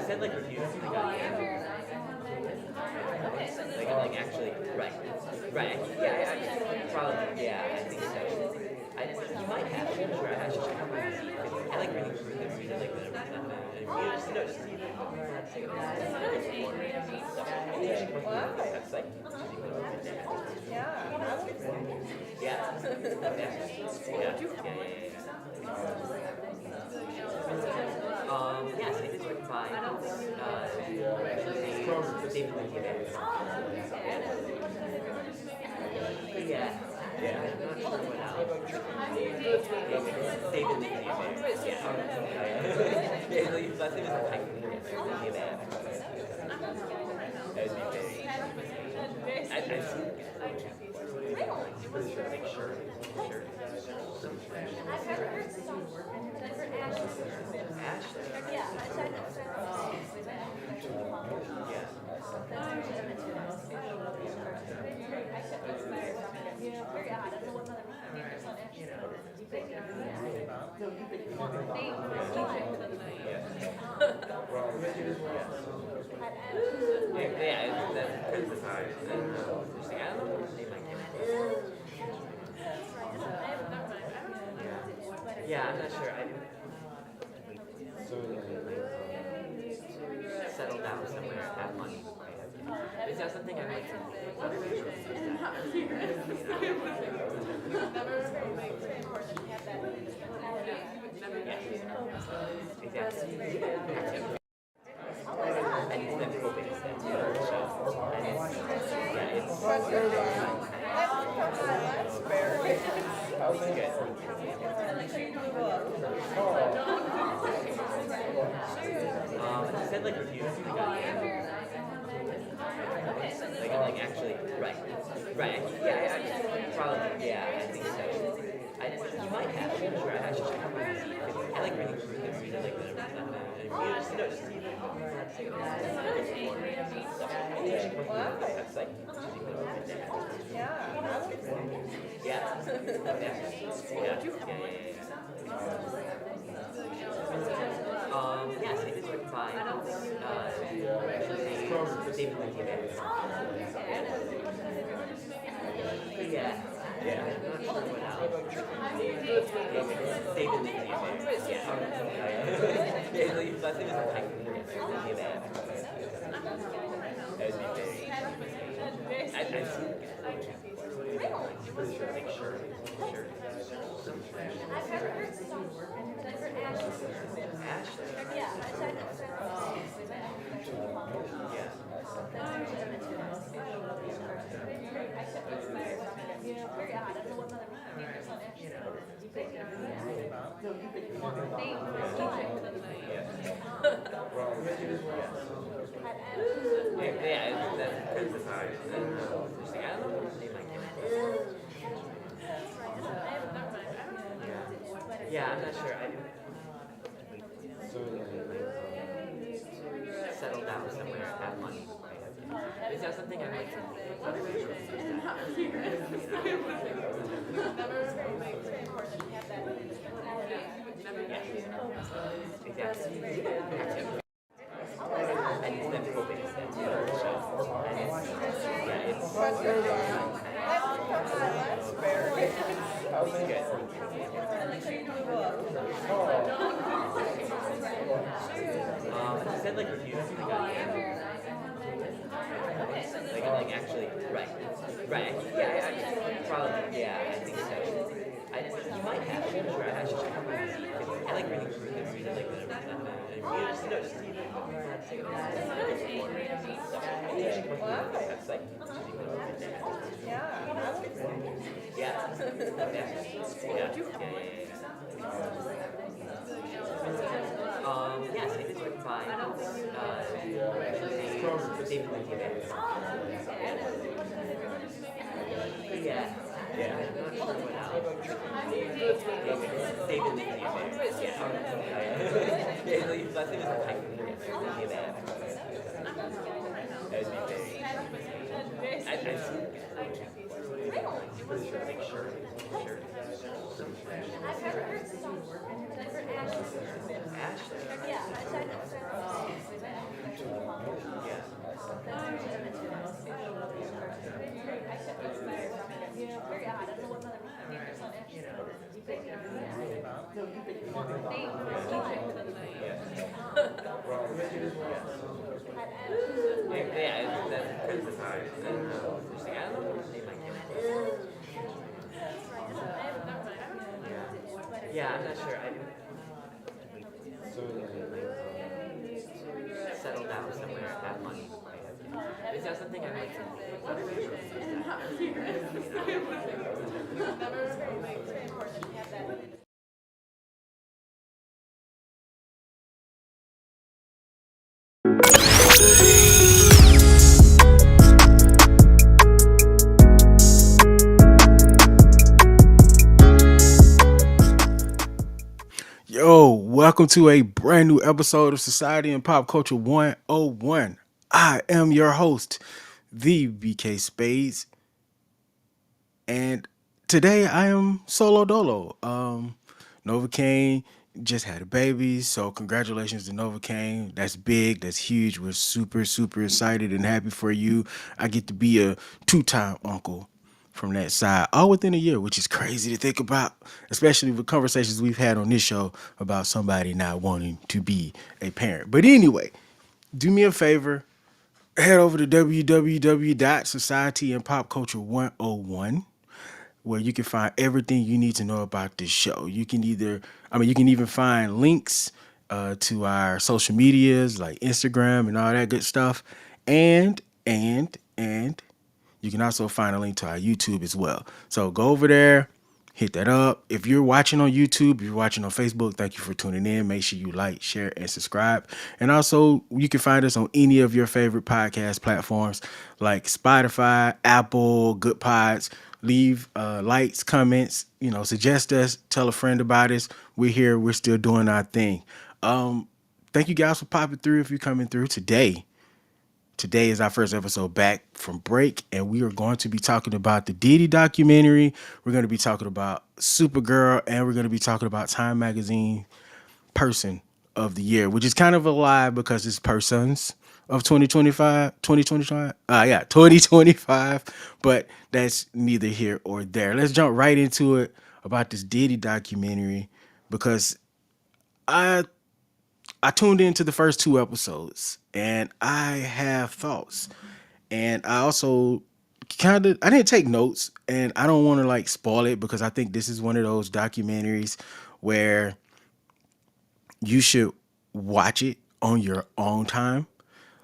said like reviews. Like actually, right. Yeah, probably, yeah, I think so. You might have, I'm sure. I should check out my reviews. I like reading through them, like the reviews, just see that's like, yes, I did work by David Documentary. Yeah. I'm not sure what else. David Documentary. Yeah. His last name is like I've never heard some. I've heard Ashley. Yeah, I said very odd. I don't know what mother names on Ashley. Yeah, that's the time. I don't know what name I came. Yeah, I'm not sure. Settle down somewhere, have money. Is that something I like to do? Exactly. I need them coping with that too. I said like reviews. Like actually, right. Yeah, probably, yeah, I think so. You might have, I'm sure. I should check out my reviews. I like reading through them, like the reviews, just see that's like, yes, I did work by David Documentary. Yeah. I'm not sure what else. David Documentary. Yeah. His last name is like I've never heard some. I've heard Ashley. Yeah, I said very odd. I don't know what mother names on Ashley. Yeah, that's the time. I don't know what name I came. Yeah, I'm not sure. Settle down somewhere, have money. Is that something I like to do? Exactly. I need them coping with that too. I said like reviews. Like actually, right. Yeah, probably, yeah, I think so. You might have, I'm sure. I should check out my reviews. I like reading through them, like the reviews, just see that's like, yes, I did work by David Documentary. Yeah. I'm not sure what else. David Documentary. Yeah. His last name is like I've seen it. Really? I've never heard the song. I've heard Ashley. Ashley. Yeah, I said that. Yeah. Very odd. I don't know what other name your son Ashley. Yeah, that's kind of bizarre. I don't know. Just like, I don't know what name I can. Yeah, I'm not sure. I settle down somewhere, have money. Is that something I like to Yo, welcome to a brand new episode of Society and Pop Culture 101. I am your host, the BK Spades, and today I am solo dolo. Novocaine just had a baby, so congratulations to Novocaine. That's big, that's huge. We're super, super excited and happy for you. I get to be a two-time uncle from that side, all within a year, which is crazy to think about, especially with conversations we've had on this show about somebody not wanting to be a parent. But anyway, do me a favor, head over to www.societyandpopculture101, where you can find everything you need to know about this show. You can you can even find links to our social medias like Instagram and all that good stuff. And you can also find a link to our YouTube as well. So go over there, hit that up. If you're watching on YouTube, if you're watching on Facebook, thank you for tuning in. Make sure you like, share, and subscribe. And also, you can find us on any of your favorite podcast platforms like Spotify, Apple, Good Pods. Leave likes, comments, suggest us, tell a friend about us. We're here. We're still doing our thing. Thank you guys for popping through if you're coming through today. Today is our first episode back from break, and we are going to be talking about the Diddy documentary. We're going to be talking about Supergirl, and we're going to be talking about Time Magazine Person of the Year, which is kind of a lie because it's Persons of 2025, but that's neither here or there. Let's jump right into it about this Diddy documentary because I tuned into the first two episodes and I have thoughts. And I also I didn't take notes and I don't want to like spoil it because I think this is one of those documentaries where you should watch it on your own time.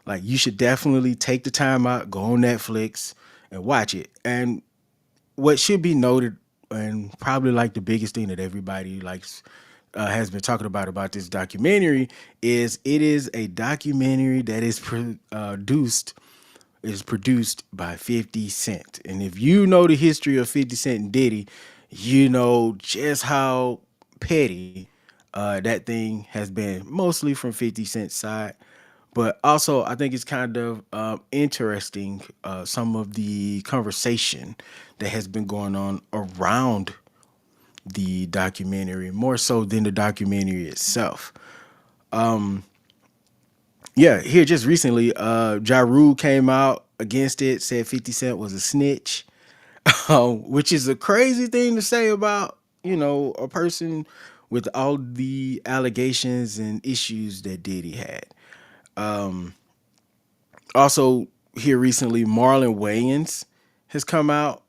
Like you should definitely take the time out, go on Netflix and watch it. And what should be noted, and probably like the biggest thing that everybody likes has been talking about this documentary, is it is a documentary that is produced by 50 Cent. And if you know the history of 50 Cent and Diddy, you know just how petty that thing has been, mostly from 50 Cent's side. But also, I think it's kind of interesting some of the conversation that has been going on around the documentary, more so than the documentary itself. Yeah, here just recently, Ja Rule came out against it, said 50 Cent was a snitch, which is a crazy thing to say about, a person with all the allegations and issues that Diddy had. Also, here recently, Marlon Wayans has come out,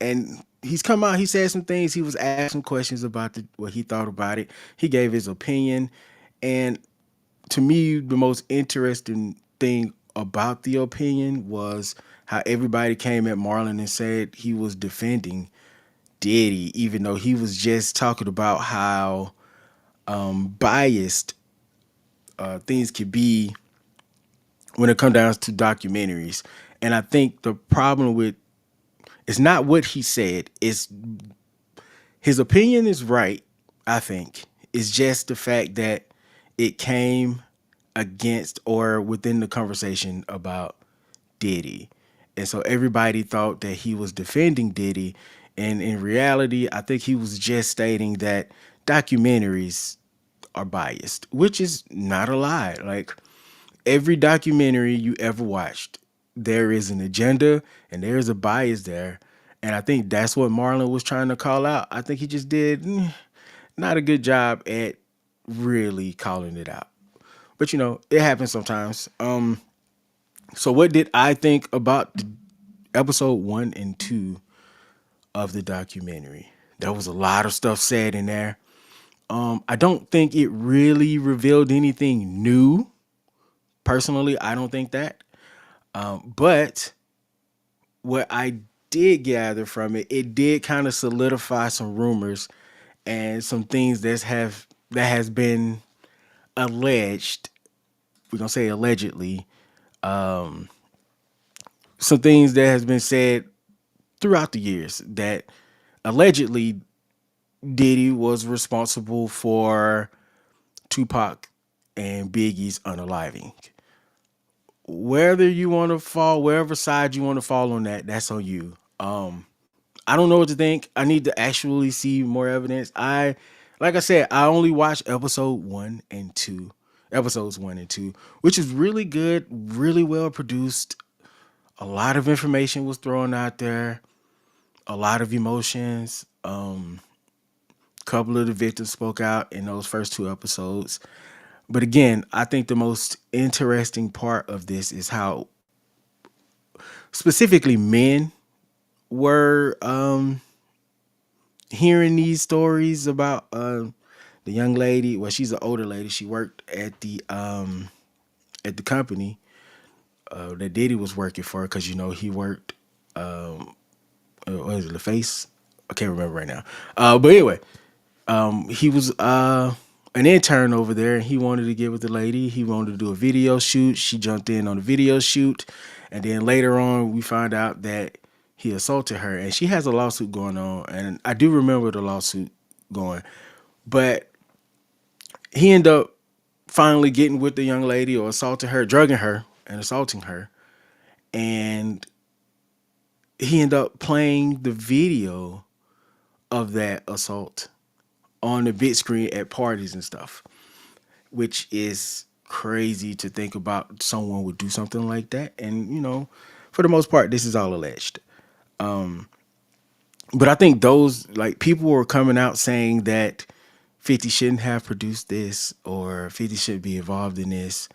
and he said some things. He was asked some questions about what he thought about it. He gave his opinion. And to me, the most interesting thing about the opinion was how everybody came at Marlon and said he was defending Diddy, even though he was just talking about how biased things could be when it comes down to documentaries. And I think the problem with it's not what he said. It's his opinion is right, I think. It's just the fact that it came against or within the conversation about Diddy. And so everybody thought that he was defending Diddy. And in reality, I think he was just stating that documentaries are biased, which is not a lie. Like every documentary you ever watched, there is an agenda and there is a bias there. And I think that's what Marlon was trying to call out. I think he just did not a good job at really calling it out. But it happens sometimes. So what did I think about episode 1 and 2 of the documentary? There was a lot of stuff said in there. I don't think it really revealed anything new. Personally, I don't think that. But what I did gather from it, it did kind of solidify some rumors and some things that has been alleged. We're gonna say allegedly. Some things that has been said throughout the years that allegedly Diddy was responsible for Tupac and Biggie's unaliving. Whether you want to fall, wherever side you want to fall on that, that's on you. I don't know what to think. I need to actually see more evidence. Like I said, I only watched episodes 1 and 2, which is really good, really well produced. A lot of information was thrown out there, a lot of emotions. Couple of the victims spoke out in those first 2 episodes. But again, I think the most interesting part of this is how specifically men were hearing these stories about the young lady. Well, she's an older lady. She worked at the company that Diddy was working for because he worked. What is it, the face? I can't remember right now. But anyway, he was an intern over there, and he wanted to get with the lady. He wanted to do a video shoot. She jumped in on the video shoot, and then later on, we find out that he assaulted her, and she has a lawsuit going on. And I do remember the lawsuit going, but he ended up finally getting with the young lady or assaulting her, drugging her, and assaulting her, and he ended up playing the video of that assault on the big screen at parties and stuff, which is crazy to think about someone would do something like that. And, for the most part, this is all alleged. But I think those, like, people were coming out saying that 50 shouldn't have produced this or 50 shouldn't be involved in this.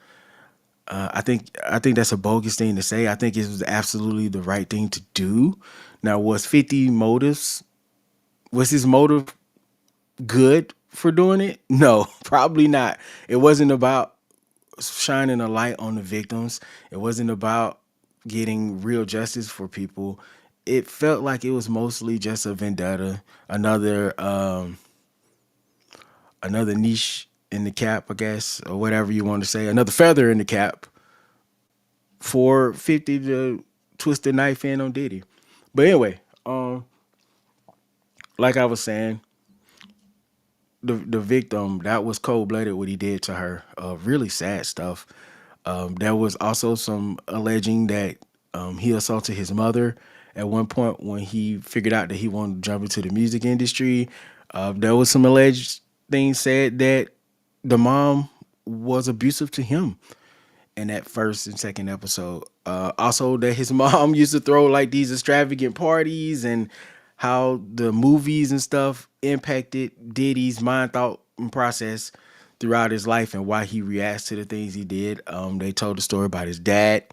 I think that's a bogus thing to say. I think it was absolutely the right thing to do. Now, was his motive good for doing it? No, probably not. It wasn't about shining a light on the victims. It wasn't about getting real justice for people. It felt like it was mostly just a vendetta, another niche in the cap, I guess, or whatever you want to say, another feather in the cap for 50 to twist the knife in on Diddy. But anyway, like I was saying, the victim, that was cold blooded what he did to her. Really sad stuff. There was also some alleging that he assaulted his mother at one point when he figured out that he wanted to jump into the music industry. There was some alleged things said that the mom was abusive to him in that first and second episode. Also that his mom used to throw like these extravagant parties, and how the movies and stuff impacted Diddy's mind, thought, and process throughout his life and why he reacts to the things he did. They told the story about his dad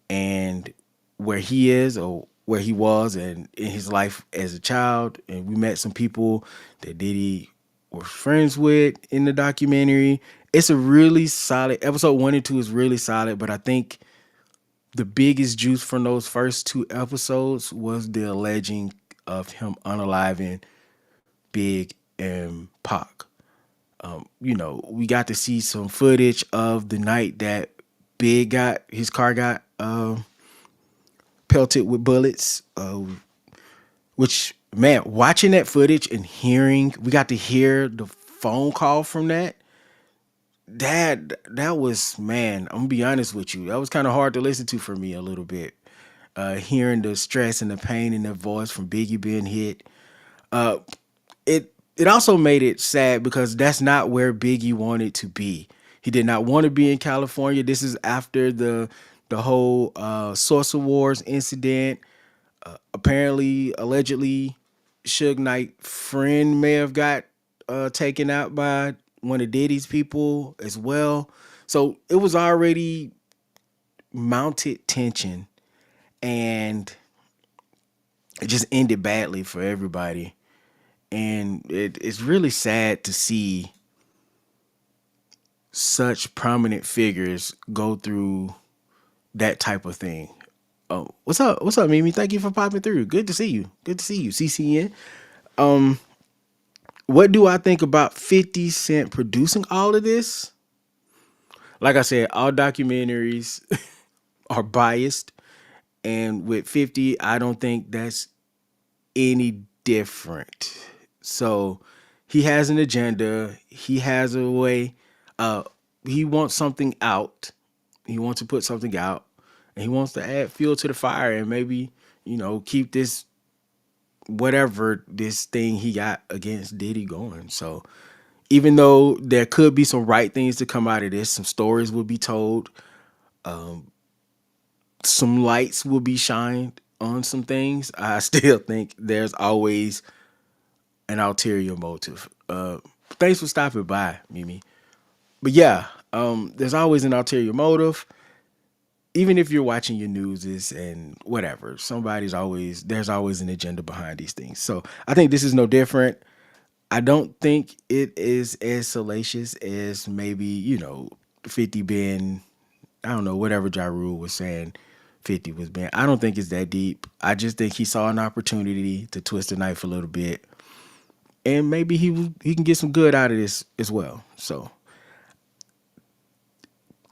and where he is or where he was and in his life as a child. And we met some people that Diddy was friends with in the documentary. It's a really solid, episode 1 and 2 is really solid, but I think the biggest juice from those first 2 episodes was the alleging of him unaliving Big and Pac. We got to see some footage of the night that his car got pelted with bullets, which, man, watching that footage and we got to hear the phone call from that. That was, man, I'm gonna be honest with you, that was kind of hard to listen to for me a little bit. hearing the stress and the pain in their voice from Biggie being hit. It also made it sad because that's not where Biggie wanted to be. He did not want to be in California. This is after the whole Source Wars incident. Apparently, allegedly, Suge Knight friend may have got taken out by one of Diddy's people as well. So it was already mounted tension, and it just ended badly for everybody. And it's really sad to see such prominent figures go through that type of thing. Oh, what's up? What's up, Mimi? Thank you for popping through. Good to see you. Good to see you, CCN. What do I think about 50 Cent producing all of this? Like I said, all documentaries are biased. And with 50, I don't think that's any different. So he has an agenda. He has a way. Uh, he wants something out. He wants to put something out. And he wants to add fuel to the fire and maybe, keep this whatever this thing he got against Diddy going. So even though there could be some right things to come out of this, some stories will be told, some lights will be shined on some things. I still think there's always an ulterior motive. Thanks for stopping by, Mimi. But yeah, there's always an ulterior motive. Even if you're watching your newses and whatever, there's always an agenda behind these things. So I think this is no different. I don't think it is as salacious as maybe, 50 being, I don't know, whatever Ja Rule was saying 50 was being. I don't think it's that deep. I just think he saw an opportunity to twist the knife a little bit. And maybe he can get some good out of this as well. So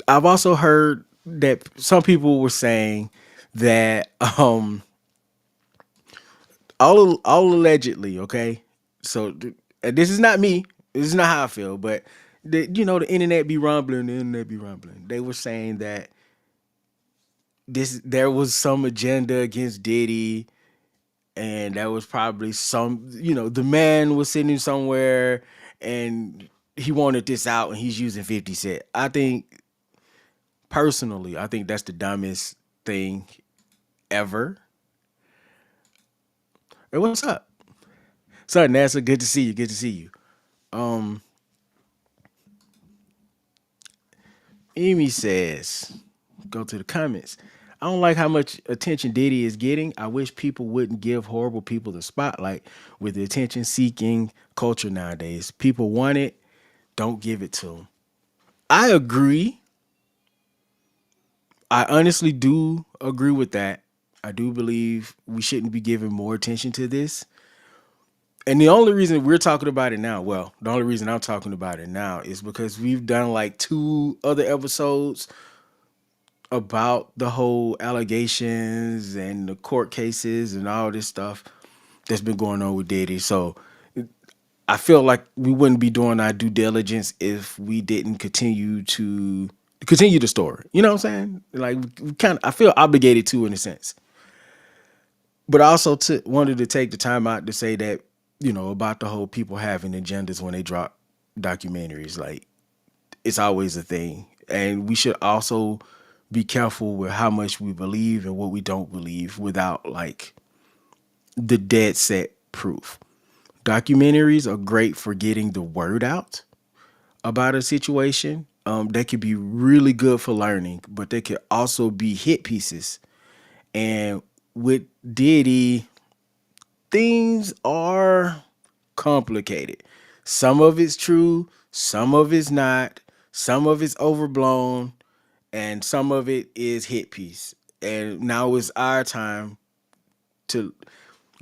I've also heard that some people were saying that all allegedly, okay? So this is not me. This is not how I feel, but the internet be rumbling, the internet be rumbling. They were saying that there was some agenda against Diddy, and that was probably the man was sitting somewhere and he wanted this out and he's using 50 Cent. Personally, I think that's the dumbest thing ever. Hey, what's up? Sorry, NASA. Good to see you. Good to see you. Um, Amy says, go to the comments. I don't like how much attention Diddy is getting. I wish people wouldn't give horrible people the spotlight with the attention seeking culture nowadays. People want it, don't give it to them. I agree. I honestly do agree with that. I do believe we shouldn't be giving more attention to this. And the only reason we're talking about it now, well, the only reason I'm talking about it now is because we've done like two other episodes about the whole allegations and the court cases and all this stuff that's been going on with Diddy. So I feel like we wouldn't be doing our due diligence if we didn't continue the story. You know what I'm saying? Like I feel obligated to in a sense. But I also wanted to take the time out to say that, about the whole people having agendas when they drop documentaries. Like, it's always a thing. And we should also be careful with how much we believe and what we don't believe without, like, the dead set proof. Documentaries are great for getting the word out about a situation. They could be really good for learning, but they could also be hit pieces. And with Diddy, things are complicated. Some of it's true, some of it's not, some of it's overblown, and some of it is hit piece. And now it's our time to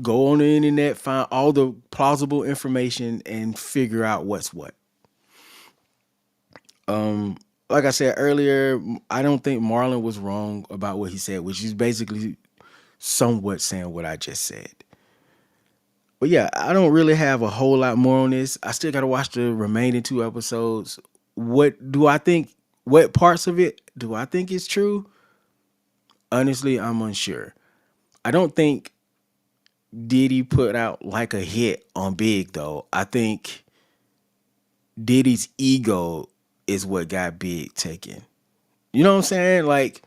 go on the internet, find all the plausible information, and figure out what's what. Like I said earlier, I don't think Marlon was wrong about what he said, which is basically somewhat saying what I just said. But yeah, I don't really have a whole lot more on this. I still got to watch the remaining two episodes. What do I think? What parts of it do I think is true? Honestly, I'm unsure. I don't think Diddy put out like a hit on Big though. I think Diddy's ego is what got Big taken. You know what I'm saying? Like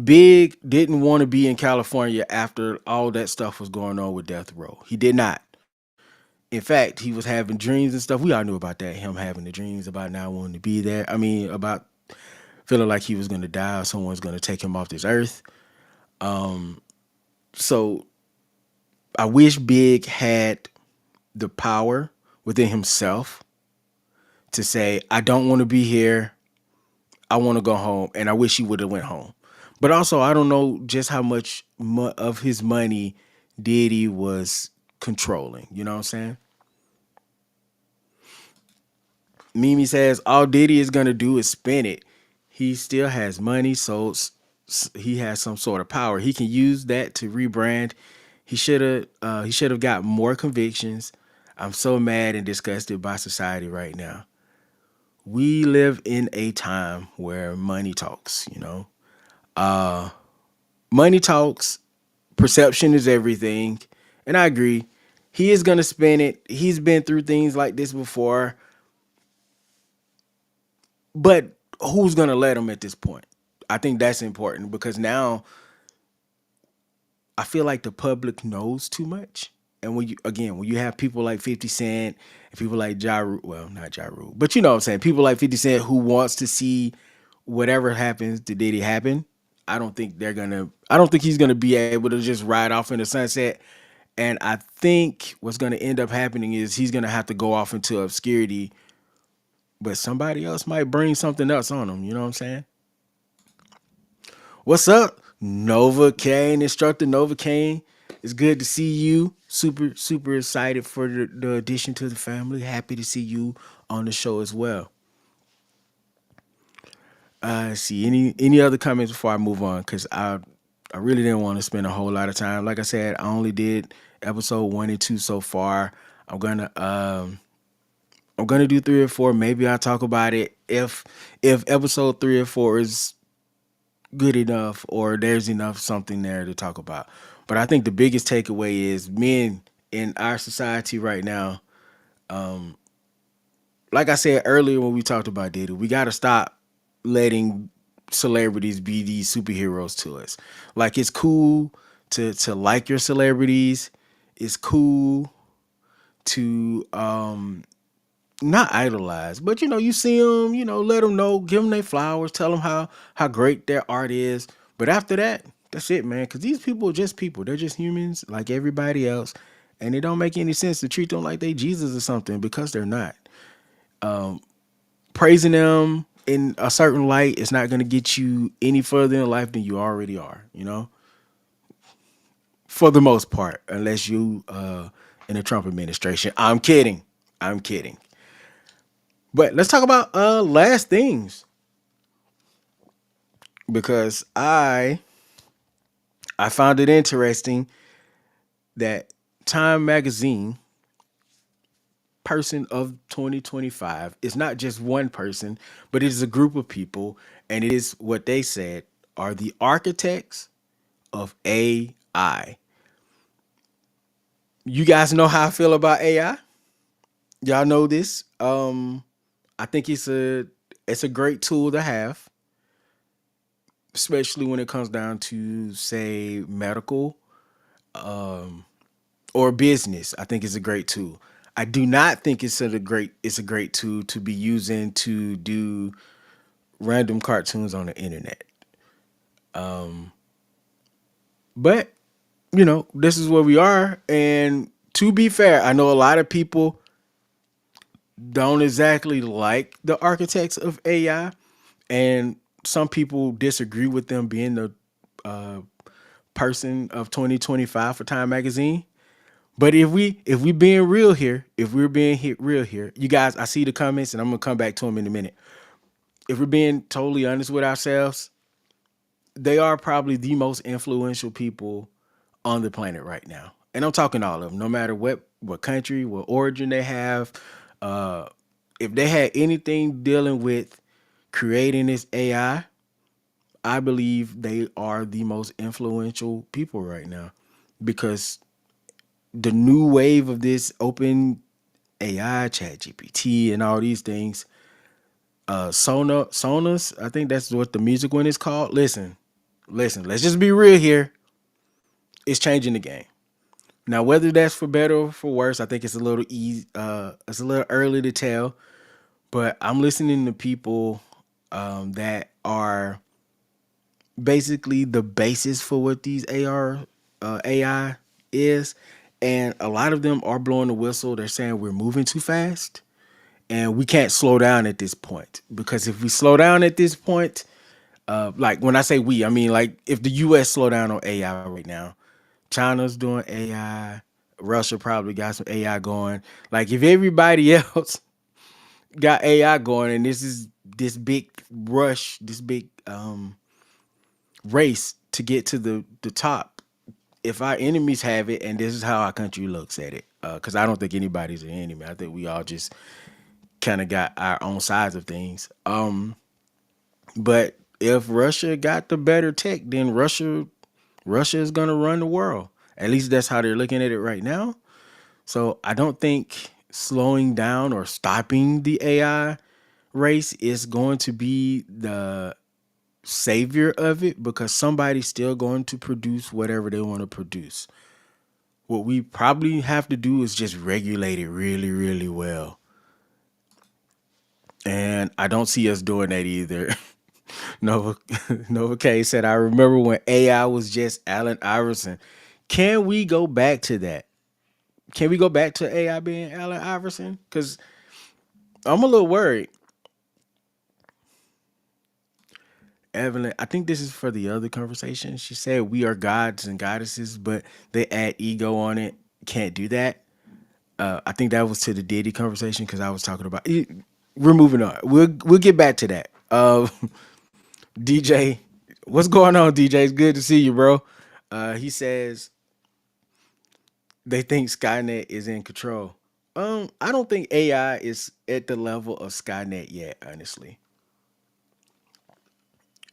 Big didn't want to be in California after all that stuff was going on with Death Row. He did not. In fact, he was having dreams and stuff. We all knew about that. Him having the dreams about not wanting to be there. I mean, about feeling like he was going to die or someone's going to take him off this earth. So I wish Big had the power within himself to say, I don't want to be here. I want to go home. And I wish he would have went home. But also, I don't know just how much of his money Diddy was controlling. You know what I'm saying? Mimi says all Diddy is gonna do is spend it. He still has money, so he has some sort of power. He can use that to rebrand. He should have got more convictions. I'm so mad and disgusted by society right now. We live in a time where money talks. Money talks. Perception is everything, and I agree. He is gonna spend it. He's been through things like this before. But who's gonna let him at this point? I think that's important because now I feel like the public knows too much. And when you have people like 50 Cent and people like Ja Rule, well, not Ja Rule, but you know what I'm saying, people like 50 Cent who wants to see whatever happens to Diddy happen, I don't think he's gonna be able to just ride off in the sunset. And I think what's gonna end up happening is he's gonna have to go off into obscurity, but somebody else might bring something else on him. You know what I'm saying? What's up, Nova Kane, Instructor Nova Kane? It's good to see you. Super, super excited for the addition to the family. Happy to see you on the show as well. See any other comments before I move on? Because I really didn't want to spend a whole lot of time. Like I said, I only did episode 1 and 2 so far. I'm gonna um I'm gonna do 3 or 4. Maybe I'll talk about it if episode 3 or 4 is good enough or there's enough something there to talk about. But I think the biggest takeaway is men in our society right now, like I said earlier when we talked about Diddy, we got to stop letting celebrities be these superheroes to us. Like it's cool to like your celebrities. It's cool to not idolize, but you see them, let them know, give them their flowers, tell them how great their art is. But after that, that's it, man. Because these people are just people. They're just humans like everybody else, and it don't make any sense to treat them like they Jesus or something because they're not. Praising them in a certain light is not going to get you any further in life than you already are. For the most part, unless you in the Trump administration. I'm kidding. I'm kidding. But let's talk about last things because I found it interesting that Time Magazine person of 2025 is not just one person, but it is a group of people, and it is what they said are the architects of AI. You guys know how I feel about AI. Y'all know this. I think it's a great tool to have, especially when it comes down to say medical or business. I think it's a great tool. I do not think it's a great tool to be using to do random cartoons on the internet. But this is where we are, and to be fair, I know a lot of people don't exactly like the architects of AI, and some people disagree with them being the person of 2025 for Time Magazine. But if we being real here, if we're being real here, you guys, I see the comments, and I'm gonna come back to them in a minute. If we're being totally honest with ourselves, they are probably the most influential people on the planet right now, and I'm talking all of them, no matter what country, what origin they have. Uh, if they had anything dealing with creating this AI, I believe they are the most influential people right now because the new wave of this open AI, Chat GPT, and all these things, Sonos, I think that's what the music one is called. Listen, let's just be real here. It's changing the game. Now, whether that's for better or for worse, I think it's a little easy. It's a little early to tell. But I'm listening to people that are basically the basis for what these AI is, and a lot of them are blowing the whistle. They're saying we're moving too fast, and we can't slow down at this point because if we slow down at this point, like when I say we, I mean like if the U.S. slow down on AI right now, China's doing AI. Russia probably got some AI going. Like if everybody else got AI going, and this is this big rush, this big race to get to the top. If our enemies have it, and this is how our country looks at it, because I don't think anybody's an enemy. I think we all just kind of got our own sides of things. But if Russia got the better tech, then Russia is gonna run the world. At least that's how they're looking at it right now. So I don't think slowing down or stopping the AI race is going to be the savior of it because somebody's still going to produce whatever they want to produce. What we probably have to do is just regulate it really, really well. And I don't see us doing that either. Nova Nova K said, I remember when AI was just Allen Iverson. Can we go back to that? Can we go back to AI being Allen Iverson? Because I'm a little worried. Evelyn, I think this is for the other conversation. She said we are gods and goddesses, but they add ego on it. Can't do that. I think that was to the Diddy conversation because I was talking about. We're moving on. We'll get back to that. DJ, what's going on, DJ? It's good to see you, bro. He says they think Skynet is in control. I don't think AI is at the level of Skynet yet. Honestly,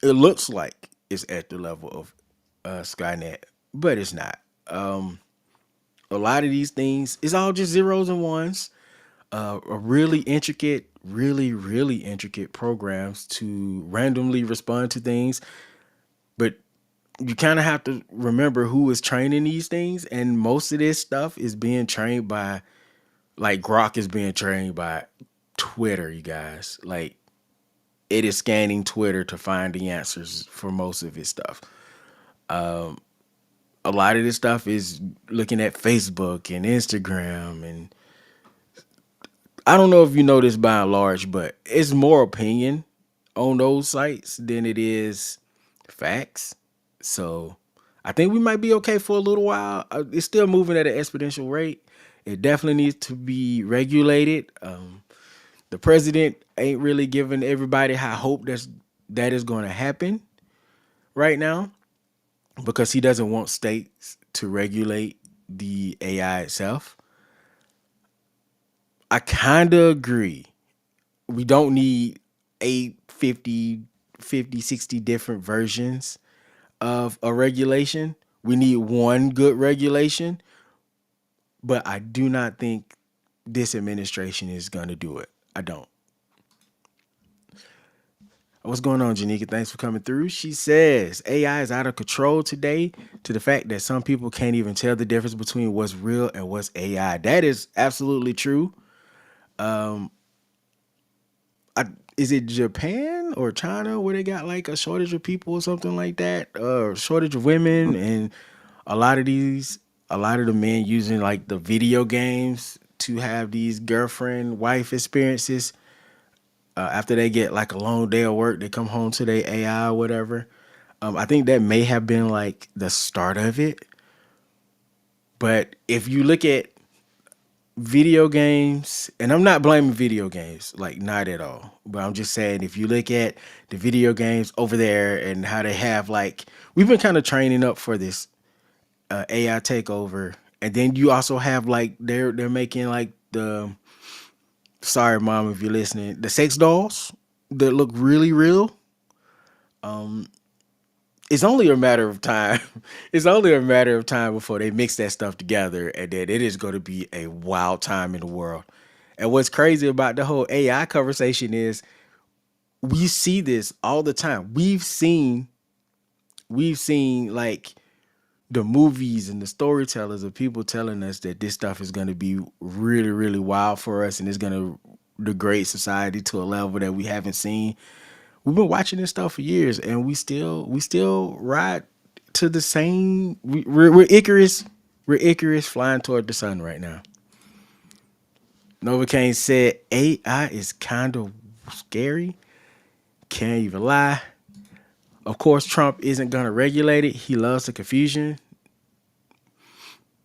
it looks like it's at the level of Skynet, but it's not. A lot of these things is all just zeros and ones. A really intricate, really intricate programs to randomly respond to things, but you kind of have to remember who is training these things, and most of this stuff is being trained by, like Grok is being trained by Twitter. You guys, like it is scanning Twitter to find the answers for most of its stuff. A lot of this stuff is looking at Facebook and Instagram, and I don't know if you know this by and large, but it's more opinion on those sites than it is facts. So I think we might be okay for a little while. It's still moving at an exponential rate. It definitely needs to be regulated. The president ain't really giving everybody high hope that is going to happen right now because he doesn't want states to regulate the AI itself. I kind of agree. We don't need 60 different versions of a regulation. We need one good regulation, but I do not think this administration is going to do it. I don't. What's going on, Janika? Thanks for coming through. She says AI is out of control today to the fact that some people can't even tell the difference between what's real and what's AI. That is absolutely true. Is it Japan or China where they got like a shortage of people or something like that? Shortage of women, and a lot of a lot of the men using like the video games to have these girlfriend wife experiences. After they get like a long day of work, they come home to their AI or whatever. I think that may have been like the start of it. But if you look at video games, and I'm not blaming video games, like not at all, but I'm just saying if you look at the video games over there and how they have like we've been kind of training up for this AI takeover, and then you also have like they're making like the sorry mom if you're listening, the sex dolls that look really real. it's only a matter of time. It's only a matter of time before they mix that stuff together, and then it is going to be a wild time in the world. And what's crazy about the whole AI conversation is we see this all the time. We've seen like the movies and the storytellers of people telling us that this stuff is going to be really, really wild for us, and it's going to degrade society to a level that we haven't seen. We've been watching this stuff for years, and we still ride to the same. We're Icarus. We're Icarus flying toward the sun right now. Novocaine said AI is kind of scary. Can't even lie. Of course, Trump isn't gonna regulate it. He loves the confusion.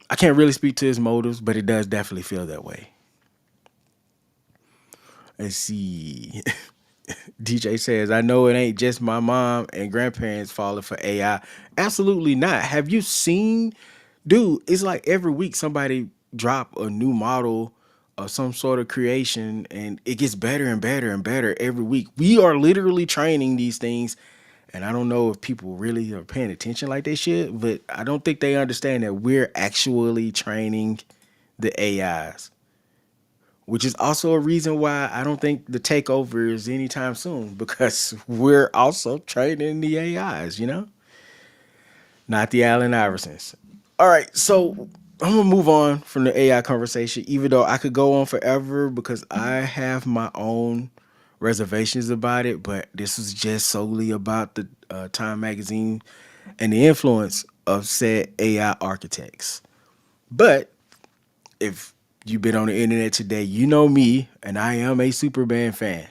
I can't really speak to his motives, but it does definitely feel that way. Let's see. DJ says, I know it ain't just my mom and grandparents falling for AI. Absolutely not. Have you seen, dude, it's like every week somebody drop a new model of some sort of creation and it gets better and better and better every week. We are literally training these things. And I don't know if people really are paying attention like they should, but I don't think they understand that we're actually training the AIs, which is also a reason why I don't think the takeover is anytime soon because we're also training the AIs, not the Allen Iversons. All right, so I'm gonna move on from the AI conversation, even though I could go on forever because I have my own reservations about it. But this was just solely about the Time magazine and the influence of said AI architects. But if you've been on the internet today, you know me, and I am a Superman fan.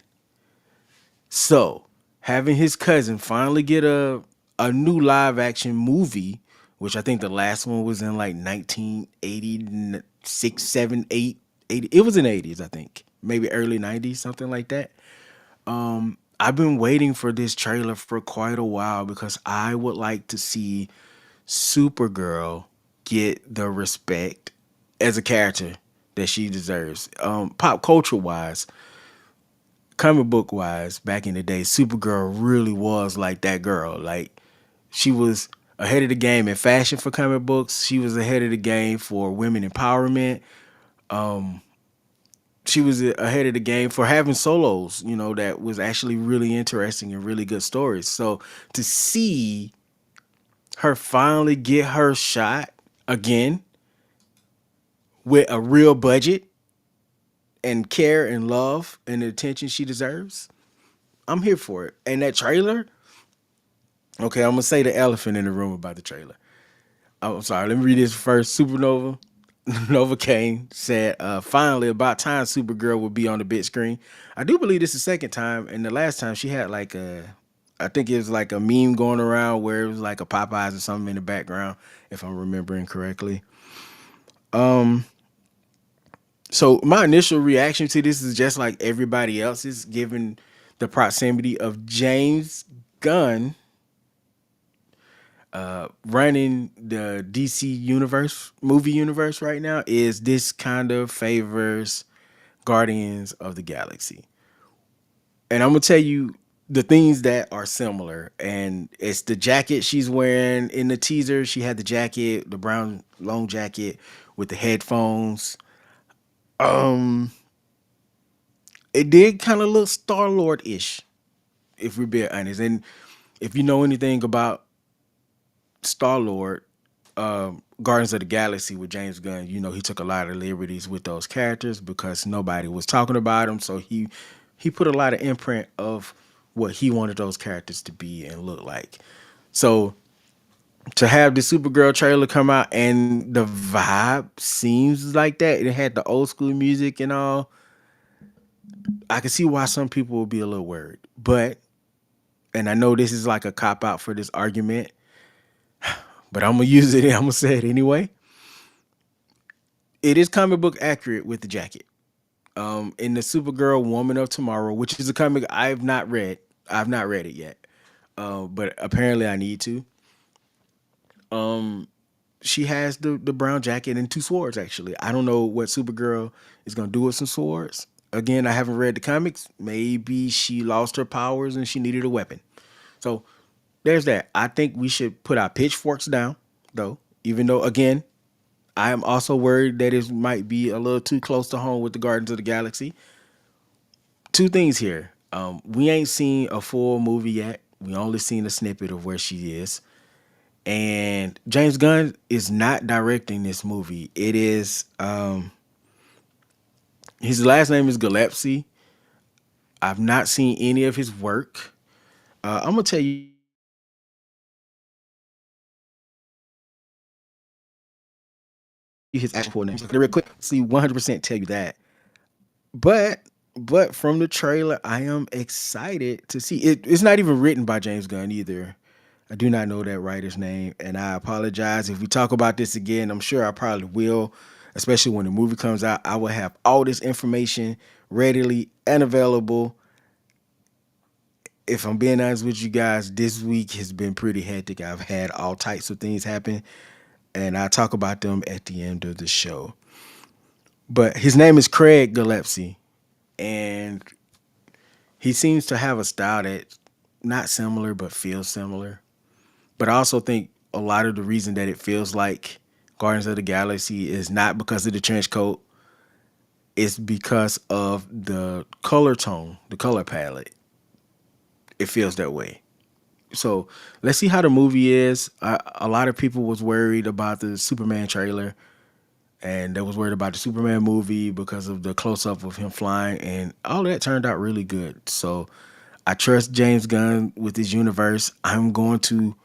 So having his cousin finally get a new live action movie, which I think the last one was in like 1986, 7, 8, 80. It was in the 80s, I think. Maybe early 90s, something like that. I've been waiting for this trailer for quite a while because I would like to see Supergirl get the respect as a character that she deserves. Pop culture wise, comic book wise, back in the day, Supergirl really was like that girl. Like she was ahead of the game in fashion for comic books. She was ahead of the game for women empowerment. She was ahead of the game for having solos, that was actually really interesting and really good stories. So to see her finally get her shot again with a real budget and care and love and the attention she deserves, I'm here for it. And that trailer, okay, I'm gonna say the elephant in the room about the trailer. I'm sorry, let me read this first. Supernova Nova Kane said, finally, about time Supergirl would be on the big screen. I do believe this is the second time, and the last time she had like I think it was like a meme going around where it was like a Popeyes or something in the background, if I'm remembering correctly. So my initial reaction to this is just like everybody else's, given the proximity of James Gunn running the DC movie universe right now. Is this kind of favors Guardians of the Galaxy? And I'm gonna tell you the things that are similar, and it's the jacket she's wearing in the teaser. She had the jacket, the brown long jacket with the headphones. It did kind of look Star Lord ish, if we're being honest. And if you know anything about Star Lord, Guardians of the Galaxy with James Gunn, he took a lot of liberties with those characters because nobody was talking about them. So he put a lot of imprint of what he wanted those characters to be and look like. So to have the Supergirl trailer come out and the vibe seems like that, it had the old school music and all. I can see why some people will be a little worried, but and I know this is like a cop out for this argument, but I'm gonna use it. I'm gonna say it anyway. It is comic book accurate with the jacket. In the Supergirl Woman of Tomorrow, which is a comic I've not read. I've not read it yet, but apparently I need to. She has the brown jacket and two swords. Actually, I don't know what Supergirl is gonna do with some swords. Again, I haven't read the comics. Maybe she lost her powers and she needed a weapon. So there's that. I think we should put our pitchforks down, though. Even though, again, I am also worried that it might be a little too close to home with the Guardians of the Galaxy. Two things here. We ain't seen a full movie yet. We only seen a snippet of where she is. And James Gunn is not directing this movie. It is his last name is Gillespie. I've not seen any of his work. I'm gonna tell you his actual full name. I'm not gonna real quick. See, 100% tell you that. But from the trailer, I am excited to see it. It's not even written by James Gunn either. I do not know that writer's name, and I apologize if we talk about this again. I'm sure I probably will, especially when the movie comes out. I will have all this information readily and available. If I'm being honest with you guys, this week has been pretty hectic. I've had all types of things happen, and I'll talk about them at the end of the show. But his name is Craig Gillespie, and he seems to have a style that's not similar but feels similar. But I also think a lot of the reason that it feels like Guardians of the Galaxy is not because of the trench coat, it's because of the color tone, the color palette. It feels that way. So let's see how the movie is. A lot of people was worried about the Superman trailer, and they was worried about the Superman movie because of the close up of him flying, and all that turned out really good. So I trust James Gunn with his universe. I'm going to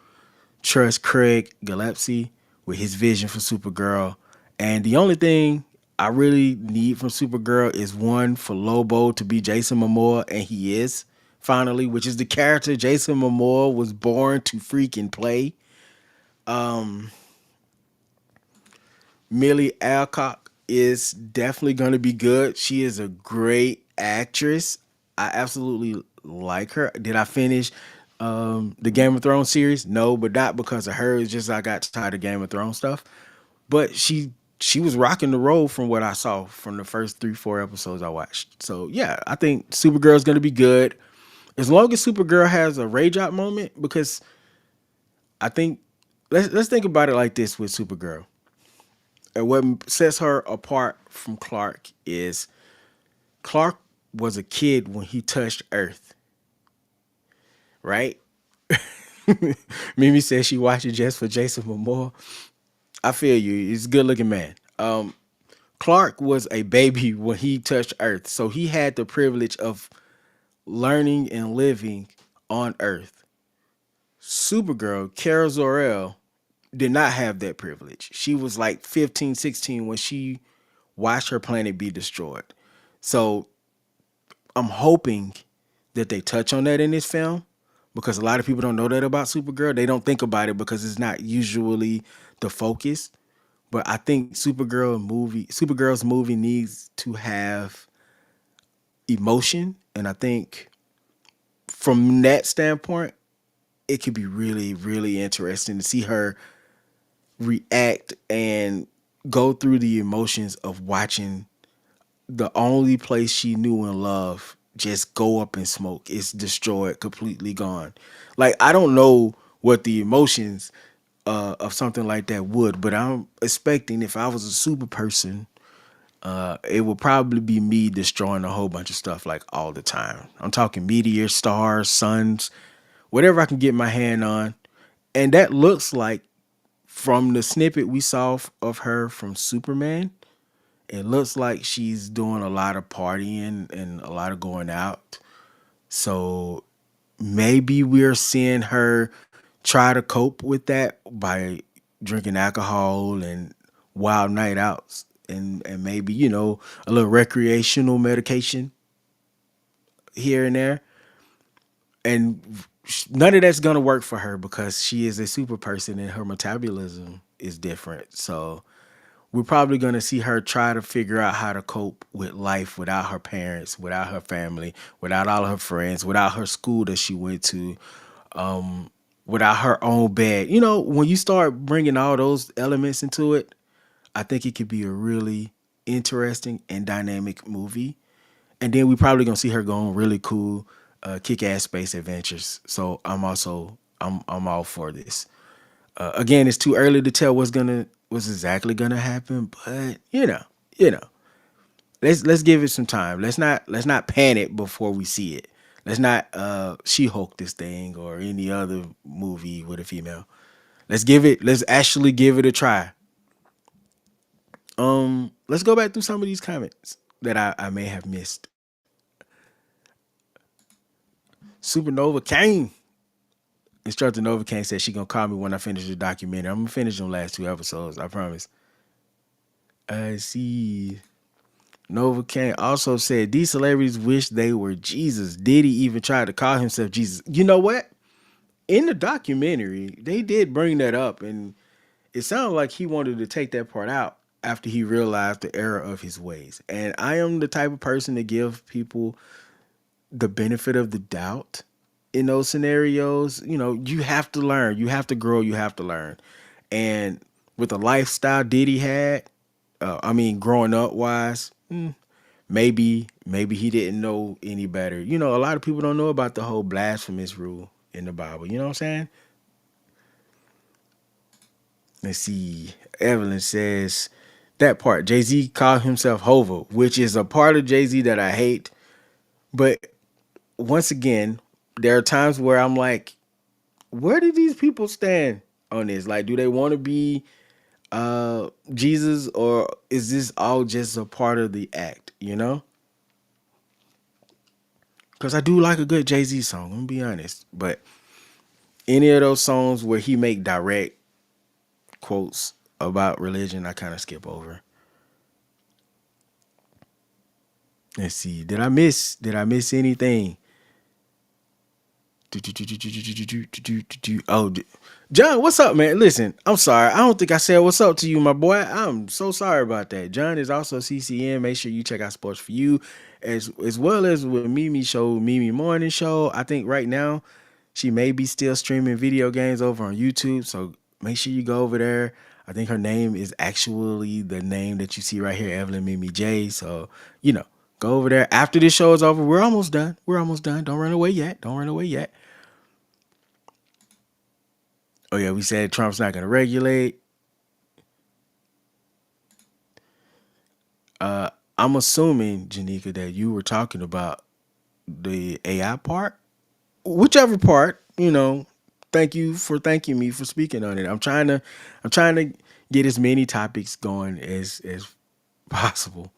trust Craig Gillespie with his vision for Supergirl. And the only thing I really need from Supergirl is one for Lobo to be Jason Momoa, and he is finally, which is the character Jason Momoa was born to freaking play. Millie Alcock is definitely going to be good. She is a great actress. I absolutely like her. Did I finish the Game of Thrones series? No, but not because of her. It's just I got tired of Game of Thrones stuff. But she was rocking the role from what I saw from the first 3-4 episodes I watched. So yeah, I think Supergirl's going to be good as long as Supergirl has a rage out moment. Because I think let's think about it like this with Supergirl. And what sets her apart from Clark is Clark was a kid when he touched Earth, right? Mimi says she watched it just for Jason Momoa. I feel you. He's a good looking man. Clark was a baby when he touched Earth, so he had the privilege of learning and living on Earth. Supergirl, Kara Zor-El, did not have that privilege. She was like 15, 16 when she watched her planet be destroyed. So I'm hoping that they touch on that in this film because a lot of people don't know that about Supergirl. They don't think about it because it's not usually the focus. But I think Supergirl's movie needs to have emotion, and I think from that standpoint, it could be really, really interesting to see her react and go through the emotions of watching the only place she knew and loved just go up in smoke. It's destroyed, completely gone. Like I don't know what the emotions of something like that would, but I'm expecting if I was a super person, it would probably be me destroying a whole bunch of stuff like all the time. I'm talking meteors, stars, suns, whatever I can get my hand on. And that looks like from the snippet we saw of her from Superman, it looks like she's doing a lot of partying and a lot of going out. So maybe we're seeing her try to cope with that by drinking alcohol and wild night outs and maybe, a little recreational medication here and there. And none of that's going to work for her because she is a super person and her metabolism is different. So we're probably going to see her try to figure out how to cope with life without her parents, without her family, without all of her friends, without her school that she went to, without her own bed. When you start bringing all those elements into it, I think it could be a really interesting and dynamic movie. And then we probably going to see her go on really cool, kick-ass space adventures. So I'm also I'm all for this. Again, it's too early to tell what's exactly gonna happen, but you know, let's give it some time. Let's not panic before we see it. Let's not She-Hulk this thing or any other movie with a female. Let's actually give it a try. Let's go back through some of these comments that I may have missed. Supernova Kane. Instructor Nova Kane said she gonna call me when I finish the documentary. I'm gonna finish them last two episodes, I promise. I see. Nova Kane also said these celebrities wish they were Jesus. Diddy even tried to call himself Jesus. You know what? In the documentary, they did bring that up, and it sounded like he wanted to take that part out after he realized the error of his ways. And I am the type of person to give people the benefit of the doubt in those scenarios. You have to learn, you have to grow, you have to learn. And with the lifestyle Diddy had, growing up wise, maybe he didn't know any better. A lot of people don't know about the whole blasphemous rule in the Bible. You know what I'm saying? Let's see. Evelyn says that part. Jay-Z called himself Hova, which is a part of Jay-Z that I hate. But once again, there are times where I'm like, where do these people stand on this? Like, do they want to be Jesus, or is this all just a part of the act? Because I do like a good Jay-Z song, I'm gonna be honest. But any of those songs where he make direct quotes about religion, I kind of skip over. Let's see. Did I miss anything? Oh, John, what's up, man? Listen, I'm sorry. I don't think I said what's up to you, my boy. I'm so sorry about that. John is also CCN. Make sure you check out Sports for You, as well as with Mimi Show, Mimi Morning Show. I think right now she may be still streaming video games over on YouTube. So make sure you go over there. I think her name is actually the name that you see right here, Evelyn Mimi J. So, go over there. After this show is over, we're almost done. We're almost done. Don't run away yet. Don't run away yet. Oh, yeah, we said Trump's not going to regulate. I'm assuming, Janika, that you were talking about the AI part. Whichever part, thank you for thanking me for speaking on it. I'm trying to get as many topics going as possible.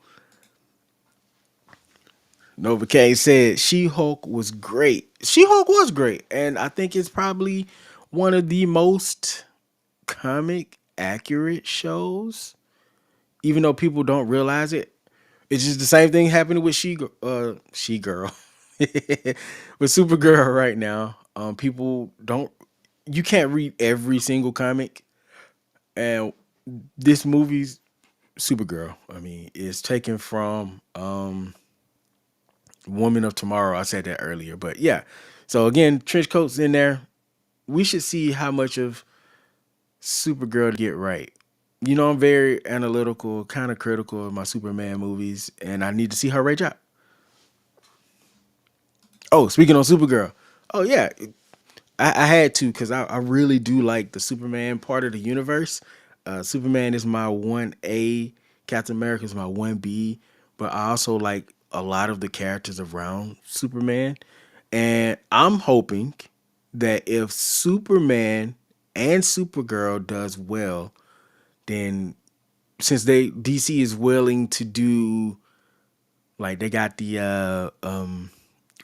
Nova K said She-Hulk was great. She-Hulk was great, and I think it's probably one of the most comic accurate shows. Even though people don't realize it, it's just the same thing happening with She Girl, with Supergirl right now. People don't. You can't read every single comic, and this movie's Supergirl. I mean, is taken from Woman of Tomorrow. I said that earlier, but yeah. So again, trench coats in there. We should see how much of Supergirl to get right. I'm very analytical, kind of critical of my Superman movies, and I need to see her rage out. Oh, speaking on Supergirl. Oh yeah, I had to because I really do like the Superman part of the universe. Superman is my 1A. Captain America is my 1B. But I also like a lot of the characters around Superman. And I'm hoping that if Superman and Supergirl does well, then since DC is willing to do, like, they got the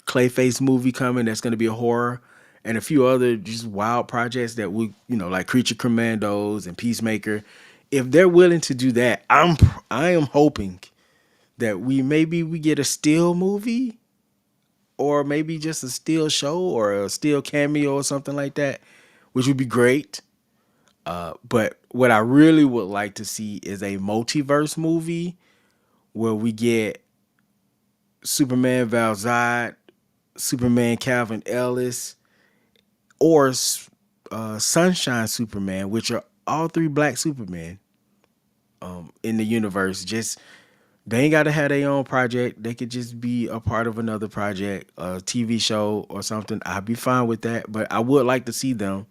Clayface movie coming that's going to be a horror, and a few other just wild projects that we, like Creature Commandos and Peacemaker. If they're willing to do that, I am hoping that we get a Steel movie, or maybe just a Steel show or a Steel cameo or something like that, which would be great. But what I really would like to see is a multiverse movie where we get Superman Val Zod, Superman Calvin Ellis, or Sunshine Superman, which are all three black Superman in the universe. Just They ain't got to have their own project. They could just be a part of another project, a TV show or something. I'd be fine with that. But I would like to see them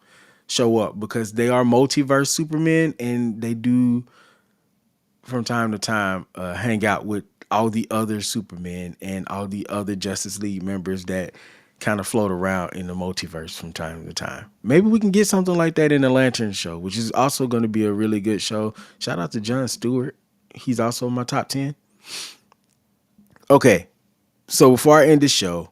show up because they are multiverse Supermen, and they do from time to time hang out with all the other Supermen and all the other Justice League members that kind of float around in the multiverse from time to time. Maybe we can get something like that in the Lantern show, which is also going to be a really good show. Shout out to Jon Stewart. He's also in my top 10. Okay, so before I end the show,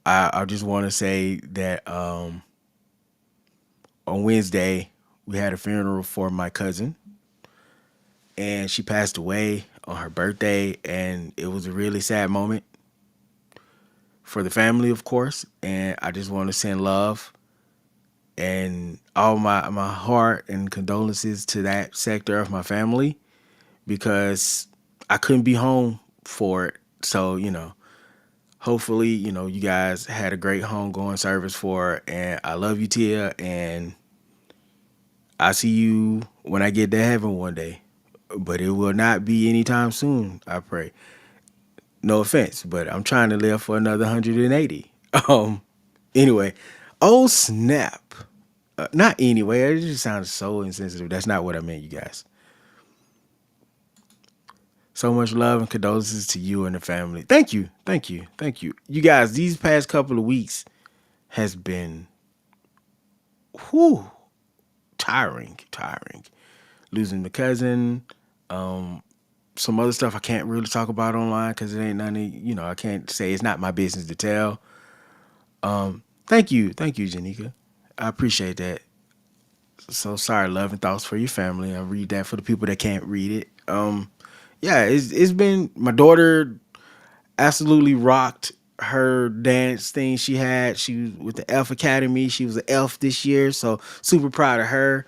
I just want to say that on Wednesday we had a funeral for my cousin, and she passed away on her birthday, and it was a really sad moment for the family, of course. And I just want to send love and all my heart and condolences to that sector of my family because I couldn't be home for it. So, hopefully, you guys had a great homegoing service for her. And I love you, Tia. And I see you when I get to heaven one day. But it will not be anytime soon, I pray. No offense, but I'm trying to live for another 180. Anyway, oh snap. Not anyway, it just sounds so insensitive. That's not what I meant, you guys. So much love and condolences to you and the family. Thank you. Thank you. Thank you. You guys, these past couple of weeks has been whew, tiring. Losing my cousin, some other stuff I can't really talk about online because it ain't none of, I can't say it's not my business to tell. Thank you, Janika. I appreciate that. So sorry, love and thoughts for your family. I read that for the people that can't read it. Yeah, it's been my daughter absolutely rocked her dance thing she had. She was with the Elf Academy. She was an elf this year, so super proud of her.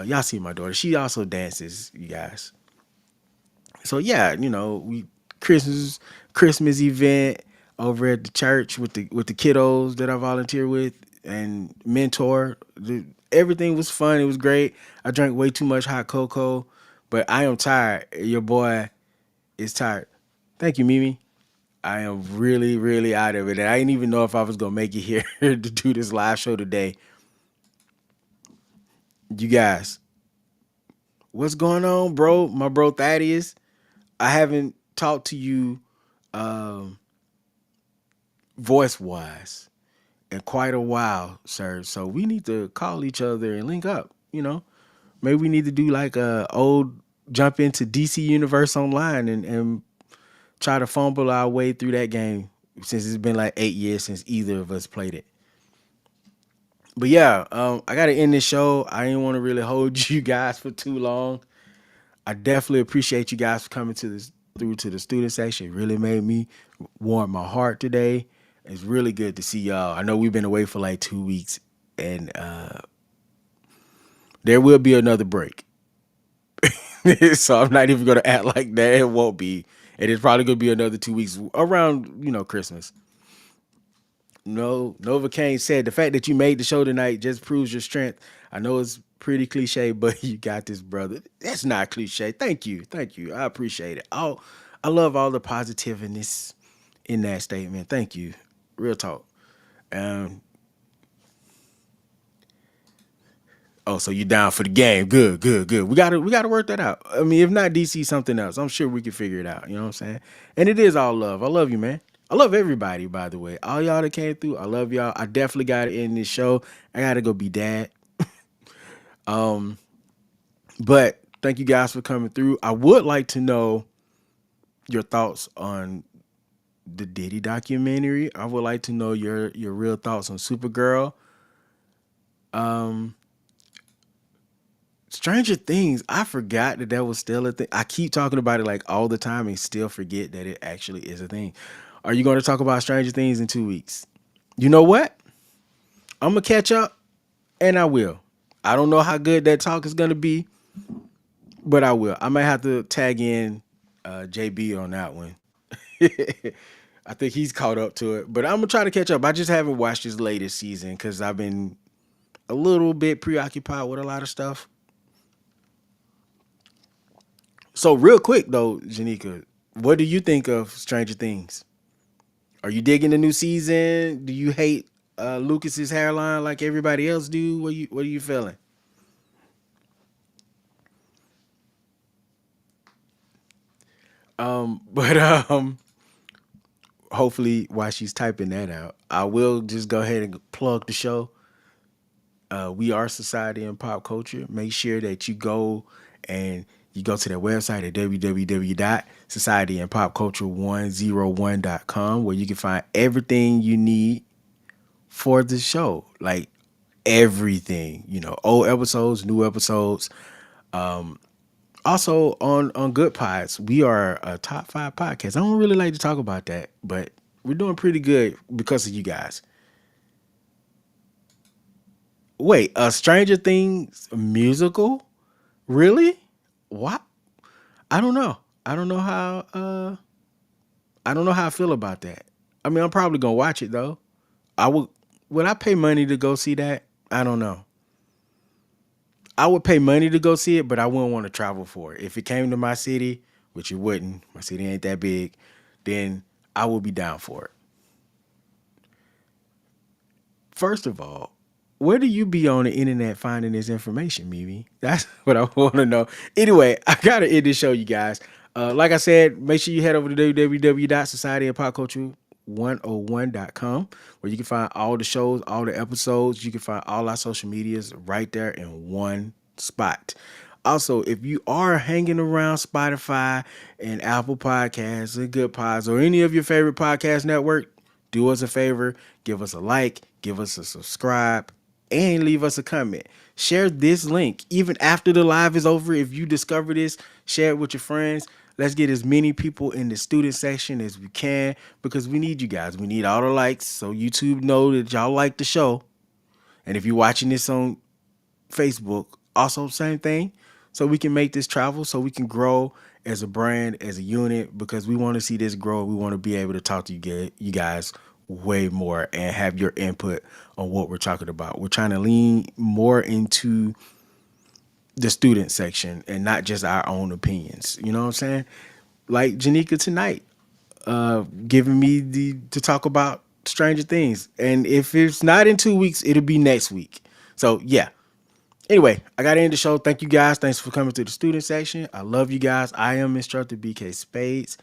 Y'all see my daughter. She also dances, you guys. So yeah, we Christmas event over at the church with the kiddos that I volunteer with and mentor. Everything was fun. It was great. I drank way too much hot cocoa, but I am tired. Your boy is tired. Thank you, Mimi. I am really, really out of it. And I didn't even know if I was gonna make it here to do this live show today. You guys, what's going on, bro? My bro Thaddeus. I haven't talked to you voice wise in quite a while, sir. So we need to call each other and link up. Maybe we need to do like a old jump into DC Universe Online and try to fumble our way through that game since it's been like 8 years since either of us played it. But yeah, I gotta end this show. I didn't want to really hold you guys for too long. I definitely appreciate you guys for coming through to the student section. It really made me warm my heart today. It's really good to see y'all. I know we've been away for like 2 weeks, and there will be another break. So I'm not even gonna act like that. It won't be. It is probably gonna be another 2 weeks around Christmas. No, Nova Kane said the fact that you made the show tonight just proves your strength. I know it's pretty cliche, but you got this, brother. That's not cliche. Thank you. I appreciate it. I love all the positiveness in that statement. Thank you. Real talk. Um, Oh, so you down for the game? Good. We gotta work that out. I mean, if not DC, something else. I'm sure we can figure it out. You know what I'm saying? And it is all love. I love you, man. I love everybody, by the way. All y'all that came through, I love y'all. I definitely gotta end this show. I gotta go be dad. But thank you guys for coming through. I would like to know your thoughts on the Diddy documentary. I would like to know your real thoughts on Supergirl. Stranger Things, I forgot that was still a thing. I keep talking about it like all the time and still forget that it actually is a thing. Are you going to talk about Stranger Things in 2 weeks? You know what? I'm going to catch up and I will. I don't know how good that talk is going to be, but I will. I might have to tag in JB on that one. I think he's caught up to it, but I'm going to try to catch up. I just haven't watched his latest season because I've been a little bit preoccupied with a lot of stuff. So real quick though, Janika, what do you think of Stranger Things? Are you digging the new season? Do you hate Lucas's hairline like everybody else do? What are you feeling? But hopefully while she's typing that out, I will just go ahead and plug the show. We are Society and Pop Culture. Make sure that you go to their website at www.societyandpopculture101.com where you can find everything you need for the show. Like everything, old episodes, new episodes. Also on Good Pods, we are a top 5 podcast. I don't really like to talk about that, but we're doing pretty good because of you guys. Wait, a Stranger Things musical? Really? What? I don't know. I don't know how I don't know how I feel about that. I mean, I'm probably gonna watch it though. Would I pay money to go see that? I don't know. I would pay money to go see it, but I wouldn't want to travel for it. If it came to my city, which it wouldn't, my city ain't that big, then I would be down for it. First of all, where do you be on the internet finding this information, Mimi? That's what I want to know. Anyway, I gotta end this show, you guys. Like I said, make sure you head over to www.societyandpopculture101.com where you can find all the shows, all the episodes. You can find all our social medias right there in one spot. Also, if you are hanging around Spotify and Apple Podcasts and Good Pods or any of your favorite podcast network, do us a favor, give us a like, give us a subscribe, and leave us a comment. Share this link even after the live is over. If you discover this, share it with your friends. Let's get as many people in the student section as we can because we need you guys. We need all the likes so YouTube know that y'all like the show. And if you're watching this on Facebook, also same thing. So we can make this travel, so we can grow as a brand, as a unit, because we want to see this grow. We want to be able to talk to you guys way more and have your input on what we're talking about. We're trying to lean more into the student section and not just our own opinions. You know what I'm saying? Like Janika tonight, giving me to talk about Stranger Things. And if it's not in 2 weeks, it'll be next week. So yeah. Anyway, I got to end the show. Thank you guys. Thanks for coming to the student section. I love you guys. I am Instructor BK Spades.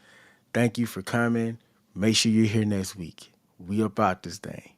Thank you for coming. Make sure you're here next week. We about this thing.